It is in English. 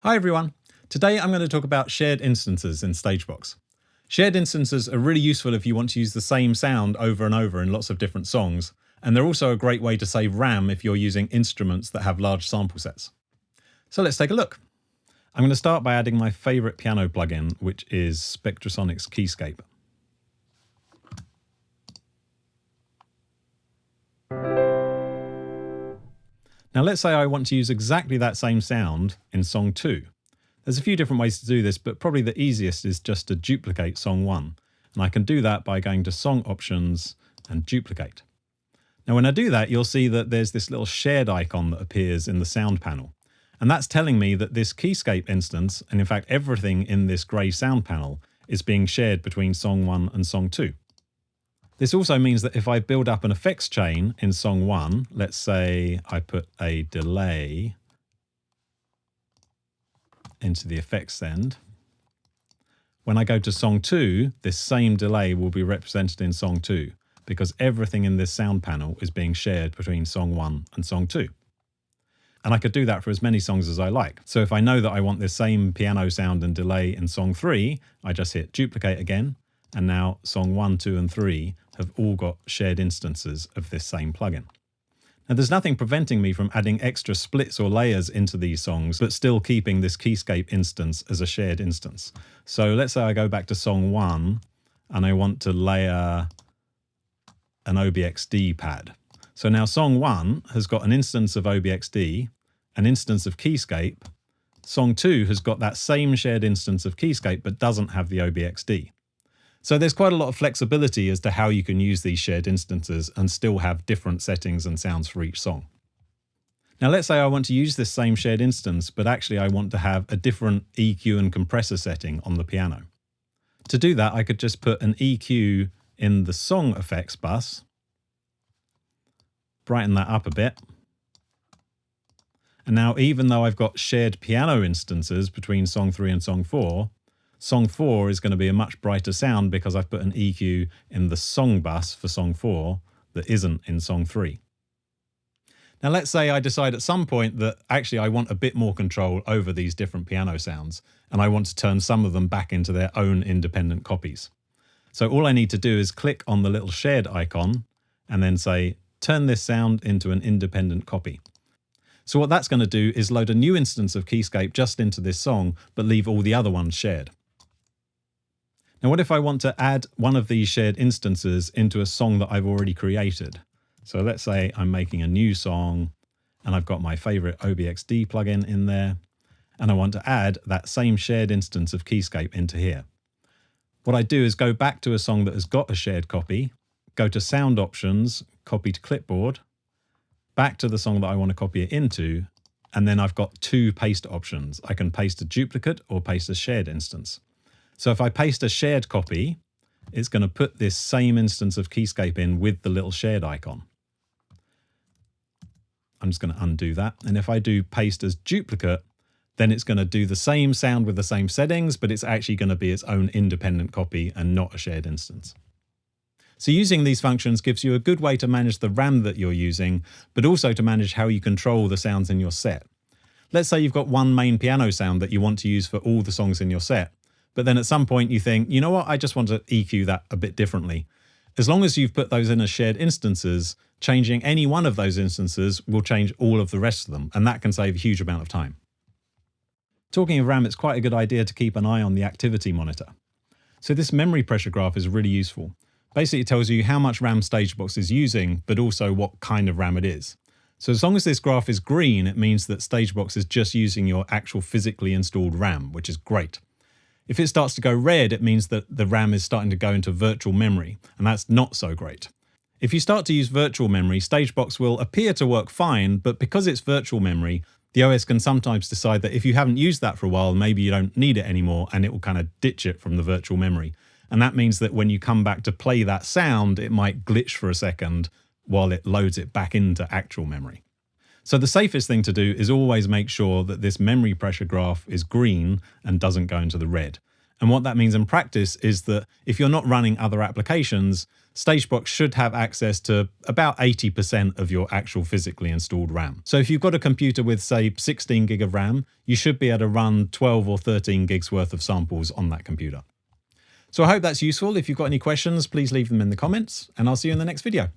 Hi everyone. Today I'm going to talk about shared instances in StageBox. Shared instances are really useful if you want to use the same sound over and over in lots of different songs, and they're also a great way to save RAM if you're using instruments that have large sample sets. So let's take a look. I'm going to start by adding my favorite piano plugin, which is Spectrasonic's Keyscape. Now let's say I want to use exactly that same sound in song 2. There's a few different ways to do this, but probably the easiest is just to duplicate song 1. And I can do that by going to Song Options and Duplicate. Now when I do that, you'll see that there's this little shared icon that appears in the sound panel. And that's telling me that this Keyscape instance, and in fact everything in this grey sound panel, is being shared between song 1 and song 2. This also means that if I build up an effects chain in song 1, let's say I put a delay into the effects end, when I go to song 2, this same delay will be represented in song 2 because everything in this sound panel is being shared between song 1 and song 2. And I could do that for as many songs as I like. So if I know that I want this same piano sound and delay in song 3, I just hit duplicate again, and now song 1, 2 and 3 have all got shared instances of this same plugin. Now there's nothing preventing me from adding extra splits or layers into these songs, but still keeping this Keyscape instance as a shared instance. So let's say I go back to song 1 and I want to layer an OBXD pad. So now song 1 has got an instance of OBXD, an instance of Keyscape. Song 2 has got that same shared instance of Keyscape but doesn't have the OBXD. So there's quite a lot of flexibility as to how you can use these shared instances and still have different settings and sounds for each song. Now let's say I want to use this same shared instance, but actually I want to have a different EQ and compressor setting on the piano. To do that, I could just put an EQ in the song effects bus, brighten that up a bit. And now even though I've got shared piano instances between song 3 and song 4, song 4 is going to be a much brighter sound because I've put an EQ in the song bus for song 4 that isn't in song 3. Now let's say I decide at some point that actually I want a bit more control over these different piano sounds and I want to turn some of them back into their own independent copies. So all I need to do is click on the little shared icon and then say, turn this sound into an independent copy. So what that's going to do is load a new instance of Keyscape just into this song, but leave all the other ones shared. Now what if I want to add one of these shared instances into a song that I've already created? So let's say I'm making a new song and I've got my favorite OBXD plugin in there, and I want to add that same shared instance of Keyscape into here. What I do is go back to a song that has got a shared copy, go to Sound Options, Copy to Clipboard, back to the song that I want to copy it into, and then I've got two paste options. I can paste a duplicate or paste a shared instance. So if I paste a shared copy, it's going to put this same instance of Keyscape in with the little shared icon. I'm just going to undo that. And if I do paste as duplicate, then it's going to do the same sound with the same settings, but it's actually going to be its own independent copy and not a shared instance. So using these functions gives you a good way to manage the RAM that you're using, but also to manage how you control the sounds in your set. Let's say you've got one main piano sound that you want to use for all the songs in your set. But then at some point you think, you know what, I just want to EQ that a bit differently. As long as you've put those in as shared instances, changing any one of those instances will change all of the rest of them, and that can save a huge amount of time. Talking of RAM, it's quite a good idea to keep an eye on the activity monitor. So this memory pressure graph is really useful. Basically, it tells you how much RAM StageBox is using, but also what kind of RAM it is. So as long as this graph is green, it means that StageBox is just using your actual physically installed RAM, which is great. If it starts to go red, it means that the RAM is starting to go into virtual memory, and that's not so great. If you start to use virtual memory, StageBox will appear to work fine, but because it's virtual memory, the OS can sometimes decide that if you haven't used that for a while, maybe you don't need it anymore, and it will kind of ditch it from the virtual memory. And that means that when you come back to play that sound, it might glitch for a second while it loads it back into actual memory. So the safest thing to do is always make sure that this memory pressure graph is green and doesn't go into the red. And what that means in practice is that if you're not running other applications, StageBox should have access to about 80% of your actual physically installed RAM. So if you've got a computer with, say, 16 gig of RAM, you should be able to run 12 or 13 gigs worth of samples on that computer. So I hope that's useful. If you've got any questions, please leave them in the comments, and I'll see you in the next video.